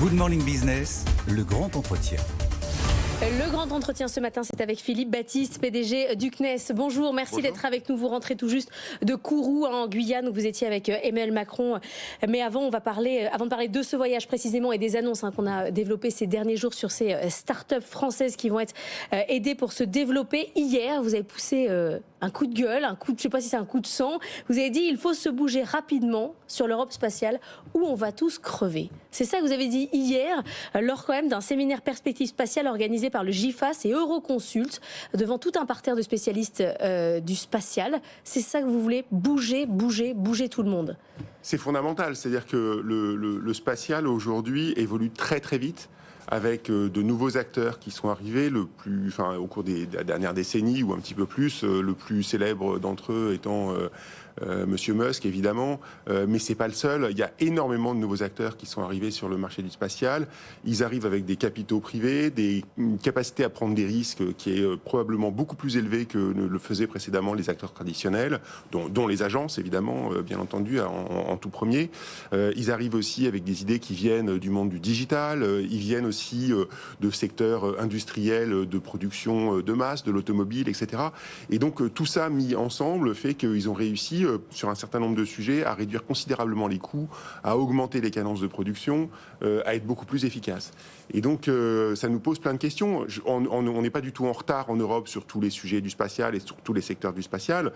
Good Morning Business, le grand entretien. Le grand entretien ce matin, c'est avec Philippe Baptiste, PDG du CNES. Bonjour, merci d'être avec nous. Vous rentrez tout juste de Kourou, en Guyane, où vous étiez avec Emmanuel Macron. Mais avant de parler de ce voyage précisément et des annonces qu'on a développées ces derniers jours sur ces startups françaises qui vont être aidées pour se développer. Hier, vous avez poussé un coup de gueule, je ne sais pas si c'est un coup de sang. Vous avez dit il faut se bouger rapidement sur l'Europe spatiale où on va tous crever. C'est ça que vous avez dit hier, lors quand même d'un séminaire perspective spatiale organisé par le GIFAS et Euroconsult devant tout un parterre de spécialistes du spatial. C'est ça que vous voulez, bouger tout le monde. C'est fondamental, c'est-à-dire que le spatial aujourd'hui évolue très très vite, avec de nouveaux acteurs qui sont arrivés, au cours des dernières décennies ou un petit peu plus, le plus célèbre d'entre eux étant Monsieur Musk, évidemment, mais c'est pas le seul. Il y a énormément de nouveaux acteurs qui sont arrivés sur le marché du spatial. Ils arrivent avec des capitaux privés, une capacité à prendre des risques qui est probablement beaucoup plus élevée que ne le faisaient précédemment les acteurs traditionnels, dont les agences, évidemment, bien entendu, en tout premier. Ils arrivent aussi avec des idées qui viennent du monde du digital. Ils viennent aussi de secteurs industriels de production de masse, de l'automobile, etc. Et donc tout ça mis ensemble fait qu'ils ont réussi sur un certain nombre de sujets à réduire considérablement les coûts, à augmenter les cadences de production, à être beaucoup plus efficaces. Et donc ça nous pose plein de questions. On n'est pas du tout en retard en Europe sur tous les sujets du spatial et sur tous les secteurs du spatial.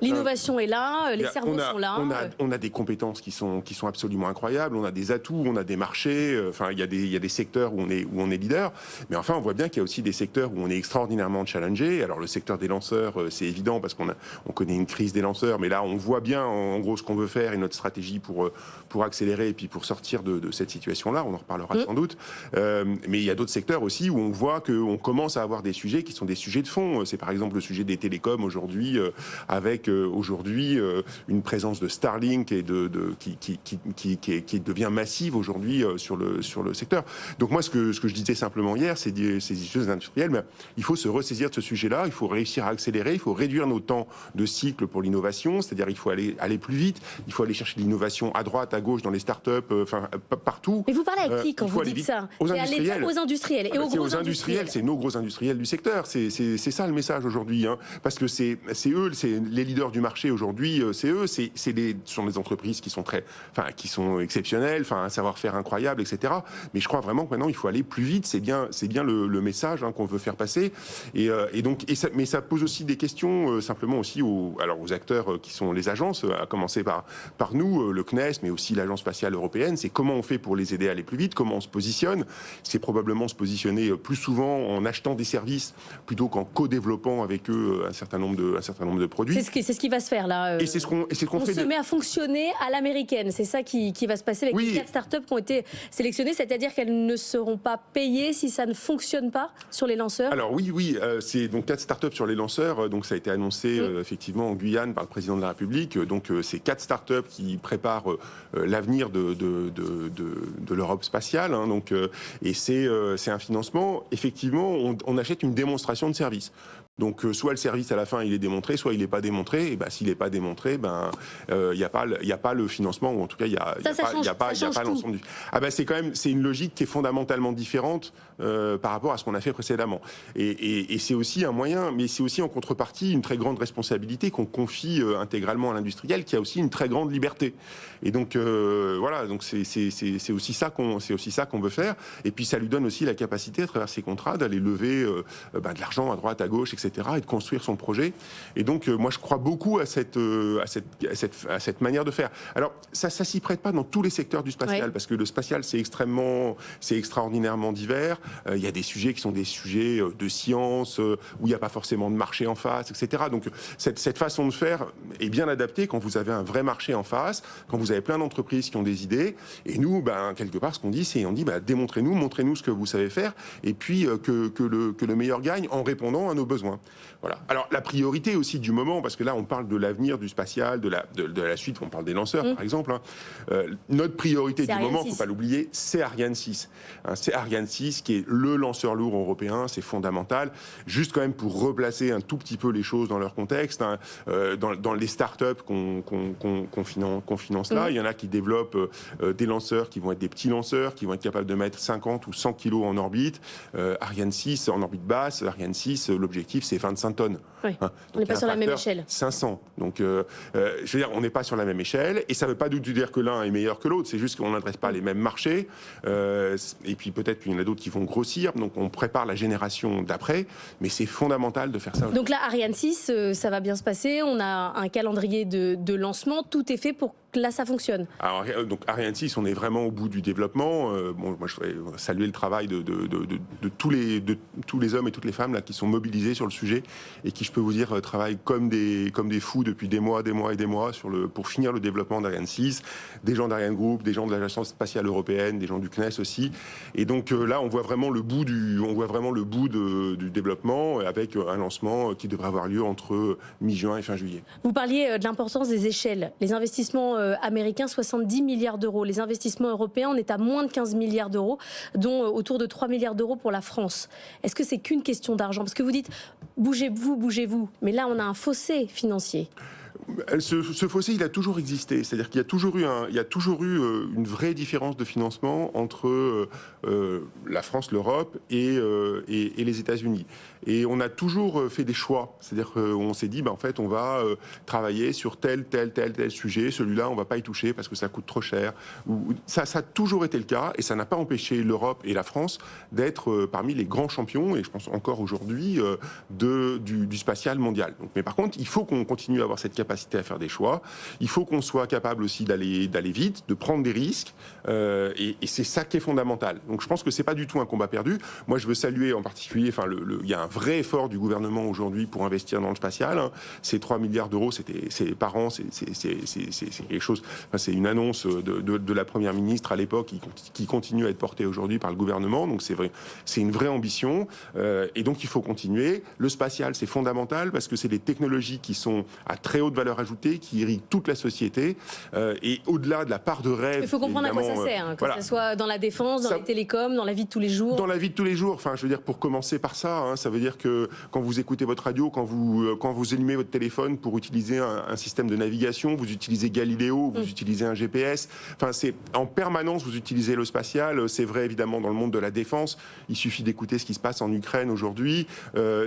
L'innovation est là, les cerveaux sont là. On a des compétences qui sont absolument incroyables, on a des atouts, on a des marchés, il y a des secteurs où on est leader, mais enfin on voit bien qu'il y a aussi des secteurs où on est extraordinairement challengé. Alors le secteur des lanceurs, c'est évident parce qu'on connaît une crise des lanceurs, mais là on voit bien en gros ce qu'on veut faire et notre stratégie pour accélérer et puis pour sortir de cette situation-là, on en reparlera sans doute. Mais il y a d'autres secteurs aussi où on voit qu'on commence à avoir des sujets qui sont des sujets de fond. C'est par exemple le sujet des télécoms aujourd'hui, avec une présence de Starlink et qui devient massive aujourd'hui sur le secteur. Donc moi, ce que je disais simplement hier, c'est ces issues industrielles, mais il faut se ressaisir de ce sujet-là, il faut réussir à accélérer, il faut réduire nos temps de cycle pour l'innovation, c'est-à-dire il faut aller plus vite, il faut aller chercher de l'innovation à droite, à gauche, dans les startups, partout. Mais vous parlez à qui quand vous dites ça? Aux industriels. Aux industriels et aux gros industriels. C'est nos gros industriels du secteur, c'est ça le message aujourd'hui, parce que c'est eux, c'est les leaders du marché aujourd'hui, ce sont des entreprises qui sont exceptionnelles, un savoir-faire incroyable, etc. Mais je crois vraiment que maintenant il faut aller plus vite, c'est bien le message qu'on veut faire passer, mais ça pose aussi des questions simplement aussi aux acteurs qui sont les agences, à commencer par nous, le CNES, mais aussi l'Agence spatiale européenne. C'est comment on fait pour les aider à aller plus vite, comment on se positionne. C'est probablement se positionner plus souvent en achetant des services plutôt qu'en co-développant avec eux un certain nombre de produits. C'est ce qui va se faire là. Et c'est ce qu'on fait. On se met à fonctionner à l'américaine. C'est ça qui va se passer avec les 4 startups qui ont été sélectionnées, c'est-à-dire qu'elles ne seront pas payées si ça ne fonctionne pas sur les lanceurs. Alors oui, c'est donc 4 startups sur les lanceurs. Donc ça a été annoncé effectivement en Guyane par le président de la République. Donc c'est 4 startups qui préparent l'avenir de l'Europe spatiale. Et c'est un financement. Effectivement, on achète une démonstration de service. Donc soit le service à la fin il est démontré, soit il n'est pas démontré. Et s'il n'est pas démontré, il n'y a pas le financement, ou en tout cas il n'y a pas l'ensemble du. C'est une logique qui est fondamentalement différente par rapport à ce qu'on a fait précédemment. Et c'est aussi un moyen, mais c'est aussi en contrepartie une très grande responsabilité qu'on confie intégralement à l'industriel, qui a aussi une très grande liberté. Et donc donc c'est aussi ça qu'on veut faire. Et puis ça lui donne aussi la capacité à travers ces contrats d'aller lever de l'argent à droite, à gauche, etc. et de construire son projet. Et donc moi je crois beaucoup à cette manière de faire. Alors ça s'y prête pas dans tous les secteurs du spatial, parce que le spatial c'est extraordinairement divers. Il y a des sujets qui sont des sujets de science où il n'y a pas forcément de marché en face, etc. Donc cette façon de faire est bien adaptée quand vous avez un vrai marché en face, quand vous avez plein d'entreprises qui ont des idées. Et nous, quelque part, ce qu'on dit, c'est démontrez-nous, montrez-nous ce que vous savez faire, et puis que le meilleur gagne en répondant à nos besoins. Voilà. Alors la priorité aussi du moment, parce que là on parle de l'avenir du spatial, de la suite, on parle des lanceurs par exemple. Notre priorité du moment, il ne faut pas l'oublier, c'est Ariane 6. C'est Ariane 6 qui est le lanceur lourd européen, c'est fondamental. Juste quand même pour replacer un tout petit peu les choses dans leur contexte, dans les startups qu'on finance là, il y en a qui développent des lanceurs qui vont être des petits lanceurs, qui vont être capables de mettre 50 ou 100 kilos en orbite. Ariane 6 en orbite basse, Ariane 6, l'objectif c'est 25 tonnes. Oui. On n'est pas sur la même échelle. 500. Donc, je veux dire, on n'est pas sur la même échelle. Et ça ne veut pas du tout dire que l'un est meilleur que l'autre. C'est juste qu'on n'adresse pas les mêmes marchés. Et puis peut-être qu'il y en a d'autres qui vont grossir. Donc, on prépare la génération d'après. Mais c'est fondamental de faire ça. Donc là, Ariane 6, ça va bien se passer. On a un calendrier de lancement. Tout est fait pour que là, ça fonctionne. Alors, donc Ariane 6, on est vraiment au bout du développement. Moi, je voudrais saluer le travail de tous les hommes et toutes les femmes là, qui sont mobilisés sur le sujet et qui, je peux vous dire, travaillent comme des fous depuis des mois pour finir le développement d'Ariane 6. Des gens d'Ariane Group, des gens de l'Agence spatiale européenne, des gens du CNES aussi. Et donc là, on voit vraiment le bout du développement avec un lancement qui devrait avoir lieu entre mi-juin et fin juillet. Vous parliez de l'importance des échelles. Les investissements américains, 70 milliards d'euros. Les investissements européens, on est à moins de 15 milliards d'euros, dont autour de 3 milliards d'euros pour la France. Est-ce que c'est qu'une question d'argent? Parce que vous dites, bougez-vous. Mais là, on a un fossé financier. Ce fossé, il a toujours existé. C'est-à-dire qu'il y a toujours eu une vraie différence de financement entre la France, l'Europe et les États-Unis. Et on a toujours fait des choix. C'est-à-dire qu'on s'est dit, en fait, on va travailler sur tel sujet. Celui-là, on ne va pas y toucher parce que ça coûte trop cher. Ça a toujours été le cas et ça n'a pas empêché l'Europe et la France d'être parmi les grands champions, et je pense encore aujourd'hui, du spatial mondial. Donc, mais par contre, il faut qu'on continue à avoir cette capacité à faire des choix. Il faut qu'on soit capable aussi d'aller vite, de prendre des risques. Et c'est ça qui est fondamental. Donc je pense que c'est pas du tout un combat perdu. Moi, je veux saluer en particulier, il y a un vrai effort du gouvernement aujourd'hui pour investir dans le spatial. Ces 3 milliards d'euros, c'est par an, c'est quelque chose. C'est une annonce de la première ministre à l'époque qui continue à être portée aujourd'hui par le gouvernement. Donc c'est vrai, c'est une vraie ambition. Et donc il faut continuer. Le spatial, c'est fondamental parce que c'est des technologies qui sont à très haute valeur ajoutée, qui irriguent toute la société. Et au-delà de la part de rêve. Il faut comprendre à quoi ça sert, que ce soit dans la défense, dans les télécoms, dans la vie de tous les jours. Dans la vie de tous les jours. Enfin, je veux dire, pour commencer par ça, ça veut dire que quand vous écoutez votre radio, quand vous allumez votre téléphone pour utiliser un système de navigation, vous utilisez Galileo, vous utilisez un GPS. Enfin, c'est en permanence, vous utilisez le spatial. C'est vrai évidemment dans le monde de la défense. Il suffit d'écouter ce qui se passe en Ukraine aujourd'hui.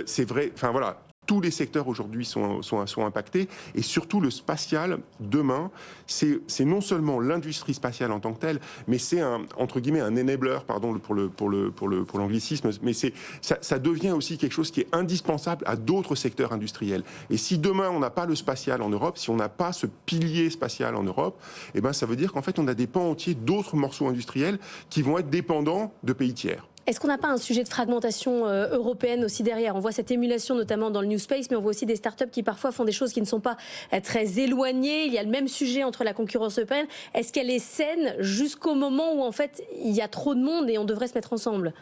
C'est vrai. Enfin voilà. Tous les secteurs aujourd'hui sont impactés, et surtout le spatial, demain, c'est non seulement l'industrie spatiale en tant que telle, mais c'est entre guillemets un enabler, pardon pour l'anglicisme, mais ça devient aussi quelque chose qui est indispensable à d'autres secteurs industriels. Et si demain on n'a pas le spatial en Europe, si on n'a pas ce pilier spatial en Europe, eh ben ça veut dire qu'en fait on a des pans entiers d'autres morceaux industriels qui vont être dépendants de pays tiers. Est-ce qu'on n'a pas un sujet de fragmentation européenne aussi derrière? On voit cette émulation notamment dans le New Space, mais on voit aussi des startups qui parfois font des choses qui ne sont pas très éloignées. Il y a le même sujet entre la concurrence européenne. Est-ce qu'elle est saine jusqu'au moment où en fait il y a trop de monde et on devrait se mettre ensemble?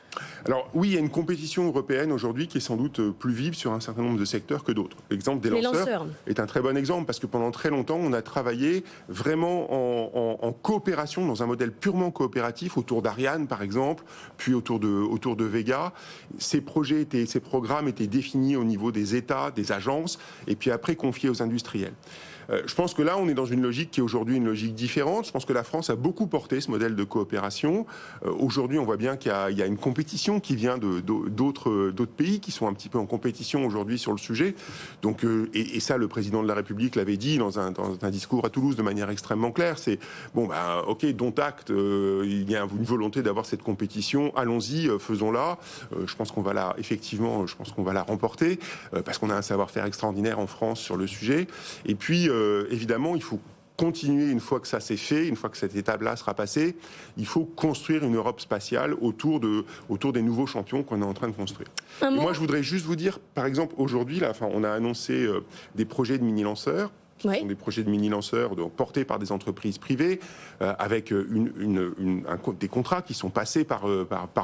Alors oui, il y a une compétition européenne aujourd'hui qui est sans doute plus vive sur un certain nombre de secteurs que d'autres. L'exemple des lanceurs est un très bon exemple parce que pendant très longtemps on a travaillé vraiment en coopération, dans un modèle purement coopératif autour d'Ariane par exemple, puis autour de Vega. Ces programmes étaient définis au niveau des États, des agences, et puis après confiés aux industriels. Je pense que là, on est dans une logique qui est aujourd'hui une logique différente. Je pense que la France a beaucoup porté ce modèle de coopération. Aujourd'hui, on voit bien qu'il y a une compétition qui vient d'autres pays qui sont un petit peu en compétition aujourd'hui sur le sujet. Donc, et ça, le président de la République l'avait dit dans un discours à Toulouse de manière extrêmement claire. C'est bon, ok, dont acte. Il y a une volonté d'avoir cette compétition. Allons-y, faisons-la. Je pense qu'on va la remporter parce qu'on a un savoir-faire extraordinaire en France sur le sujet. Et puis évidemment, il faut continuer, une fois que ça s'est fait, une fois que cette étape-là sera passée, il faut construire une Europe spatiale autour des nouveaux champions qu'on est en train de construire. Moi, je voudrais juste vous dire, par exemple, aujourd'hui, on a annoncé des projets de mini-lanceurs qui sont des projets de mini-lanceurs donc portés par des entreprises privées, avec des contrats qui sont passés par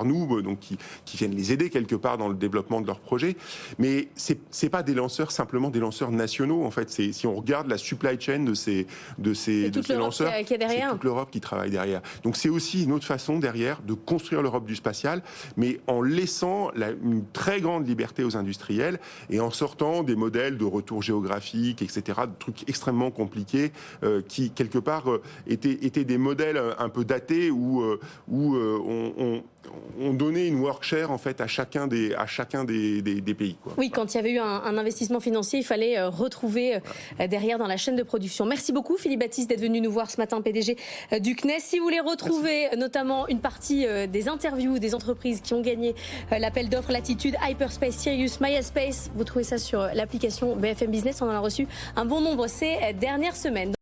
nous, donc qui viennent les aider quelque part dans le développement de leurs projets. Mais c'est pas des lanceurs, simplement des lanceurs nationaux. En fait, si on regarde la supply chain de ces lanceurs, c'est toute l'Europe qui travaille derrière. Donc c'est aussi une autre façon derrière de construire l'Europe du spatial, mais en laissant une très grande liberté aux industriels et en sortant des modèles de retour géographique, etc., de trucs extrêmement compliqués qui, quelque part, étaient des modèles un peu datés où on donnait une work share en fait à chacun des pays, quoi. Oui, quand il y avait eu un investissement financier, il fallait retrouver derrière dans la chaîne de production. Merci beaucoup Philippe Baptiste d'être venu nous voir ce matin, PDG du CNES. Si vous voulez retrouver notamment une partie des interviews des entreprises qui ont gagné l'appel d'offres Latitude, Hyperspace, Sirius, MySpace, vous trouvez ça sur l'application BFM Business. On en a reçu un bon nombre ces dernières semaines.